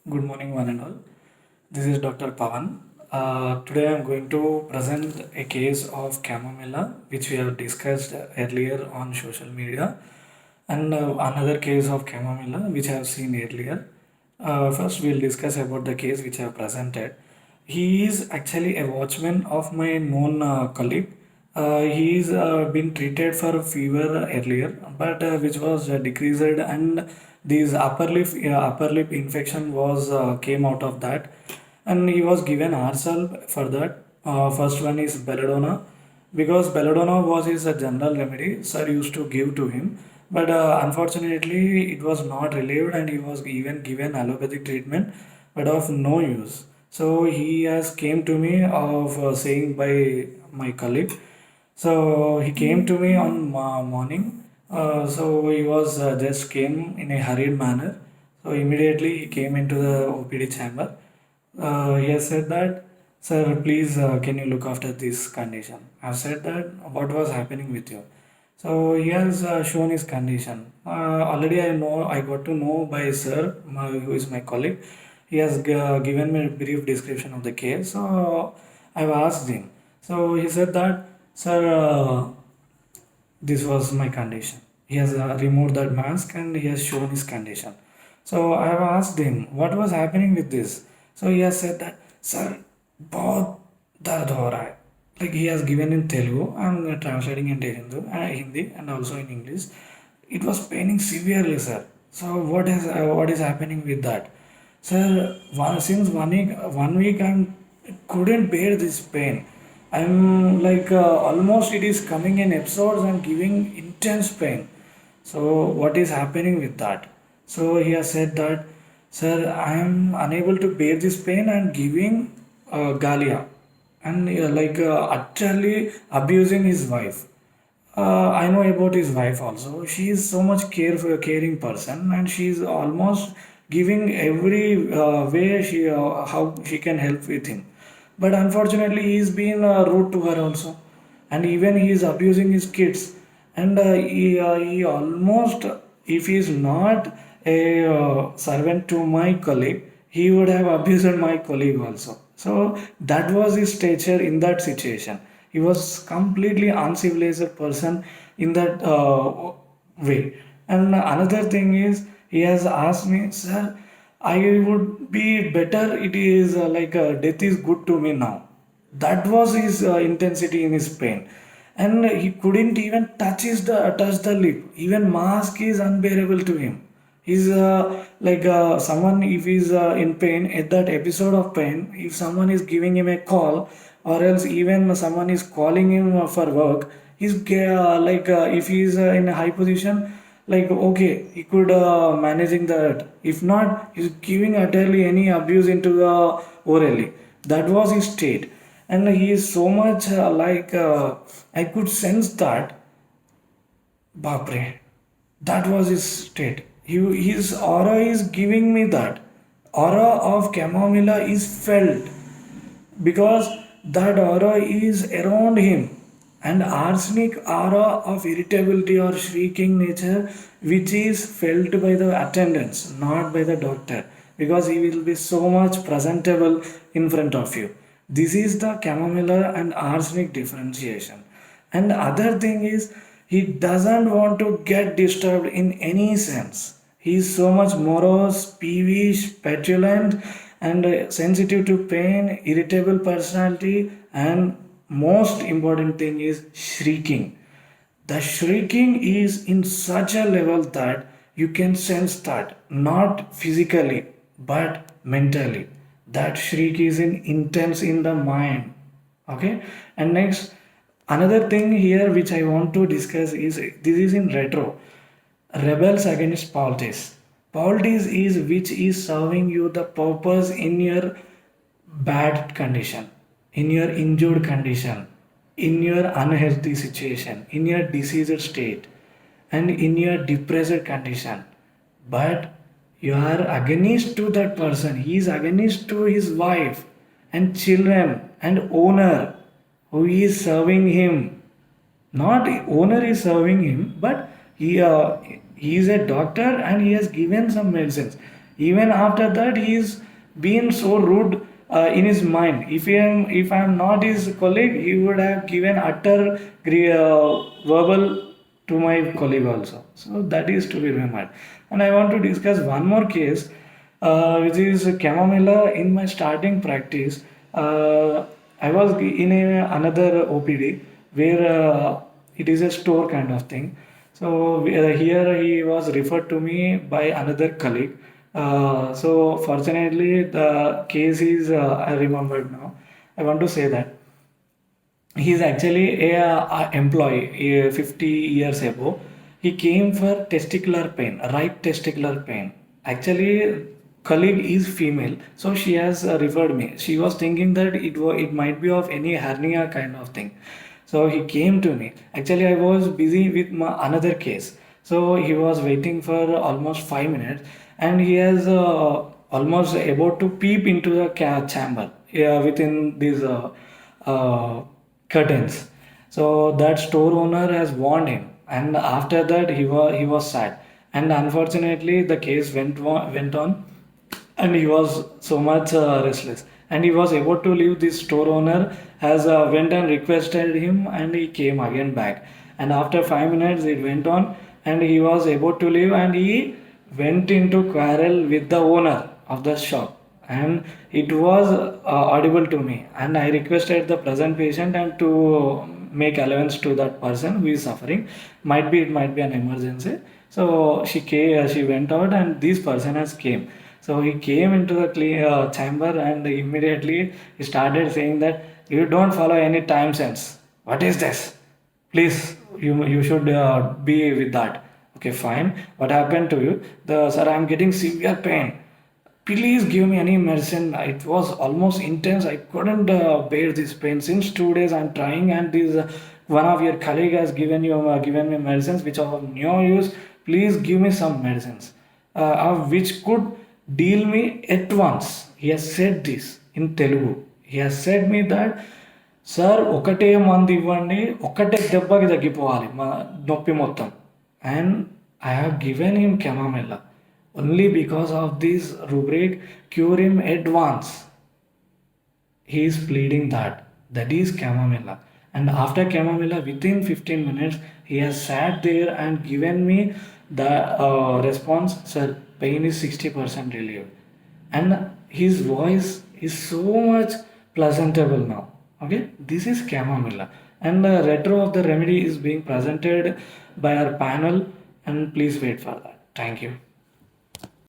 Good morning, one and all. This is Dr. Pavan. Today I am going to present a case of Chamomilla, which we have discussed earlier on social media, and another case of Chamomilla, which I have seen earlier. First, we'll discuss about the case which I have presented. He is actually a watchman of my known colleague. He's been treated for fever earlier, but which was decreased, and this upper lip infection was came out of that, and he was given ourselves for that. First one is belladonna, because belladonna was his general remedy. Sir used to give to him, but unfortunately it was not relieved, and he was even given allopathic treatment, but of no use. So he has came to me of saying by my colleague. So he came to me on morning. So he was just came in a hurried manner. So immediately he came into the OPD chamber. He has said that, sir, please, can you look after this condition? I've said that, what was happening with you? So he has shown his condition. Already I got to know by sir, who is my colleague. He has given me a brief description of the case. So I've asked him. So he said that, sir, this was my condition. He has removed that mask and he has shown his condition. So I have asked him what was happening with this. So he has said that, sir, बहुत दर्द हो रहा है. Like he has given in Telugu. I'm translating into Hindi and also in English. It was paining severely, sir. So what is happening with that, sir? Since 1 week I couldn't bear this pain. I'm like almost it is coming in episodes and giving intense pain. So what is happening with that? So he has said that, sir, I am unable to bear this pain and giving Galia, and utterly abusing his wife. I know about his wife also. She is so much caring person, and she is almost giving every way how she can help with him. But unfortunately, he's been rude to her also, and even he is abusing his kids. And he almost, if he is not a servant to my colleague, he would have abused my colleague also. So that was his stature in that situation. He was completely uncivilized person in that way. And another thing is, he has asked me, sir, I would be better. It is death is good to me now. That was his intensity in his pain, and he couldn't even touch the lip. Even mask is unbearable to him. He's someone, if he's in pain at that episode of pain, if someone is giving him a call, or else even someone is calling him for work, if he's in a high position, like okay, he could managing that. If not, he's giving utterly any abuse into the orally. That was his state, and he is so much I could sense that. Bapre, that was his state. His aura is giving me that. Aura of chamomilla is felt, because that aura is around him, and arsenic aura of irritability or shrieking nature, which is felt by the attendants, not by the doctor, because he will be so much presentable in front of you. This is the chamomilla and arsenic differentiation. And other thing is, he doesn't want to get disturbed in any sense. He is so much morose, peevish, petulant, and sensitive to pain, irritable personality, and most important thing is shrieking. The shrieking is in such a level that you can sense that, not physically but mentally. That shriek is intense in the mind. Okay, and next, another thing here which I want to discuss is, this is in retro. Rebels against politics. Politics is which is serving you the purpose in your bad condition, in your injured condition, in your unhealthy situation, in your diseased state, and in your depressed condition. But you are against to that person. He is against to his wife and children and owner who is serving him. Not owner is serving him, but he is a doctor and he has given some medicines. Even after that, he's been so rude in his mind. If I'm not his colleague, he would have given utter verbal to my colleague also. So that is to be remembered. And I want to discuss one more case, which is chamomilla. In my starting practice, I was in another OPD where it is a store kind of thing. So here he was referred to me by another colleague. So fortunately, the case is I remembered now. I want to say that he's actually a employee 50 years ago. He came for testicular pain, right testicular pain. Actually, colleague is female, so she has referred me. She was thinking that it might be of any hernia kind of thing. So he came to me. Actually, I was busy with my another case, so he was waiting for almost 5 minutes, and he has almost about to peep into the chamber within these curtains. So that store owner has warned him, and after that he was sad. And unfortunately, the case went on, and he was so much restless. And he was able to leave. This store owner has went and requested him, and he came again back. And after 5 minutes, it went on, and he was able to leave, and he went into quarrel with the owner of the shop, and it was audible to me. And I requested the present patient and to make allowance to that person who is suffering. It might be an emergency. So she went out, and this person has came. So he came into the chamber, and immediately he started saying that you don't follow any time sense. What is this? Please, you should be with that. Okay, fine. What happened to you? The sir, I'm getting severe pain. Please give me any medicine. It was almost intense. I couldn't bear this pain. Since 2 days I'm trying, and this one of your colleague has given me medicines which are of no use. Please give me some medicines which could deal me at once. He has said this in Telugu. He has said me that, sir ఒకటే మందు ఇవ్వండి, ఒకటే దెబ్బకి తగ్గిపోవాలి మా నొప్పి మొత్తం. And I have given him chamomilla only because of this rubric, cure him at once. He is pleading that is chamomilla. And after chamomilla, within 15 minutes, he has sat there and given me the response, sir, pain is 60% relieved. And his voice is so much pleasantable now. Okay, this is chamomilla. And the retro of the remedy is being presented by our panel, and please wait for that. Thank you.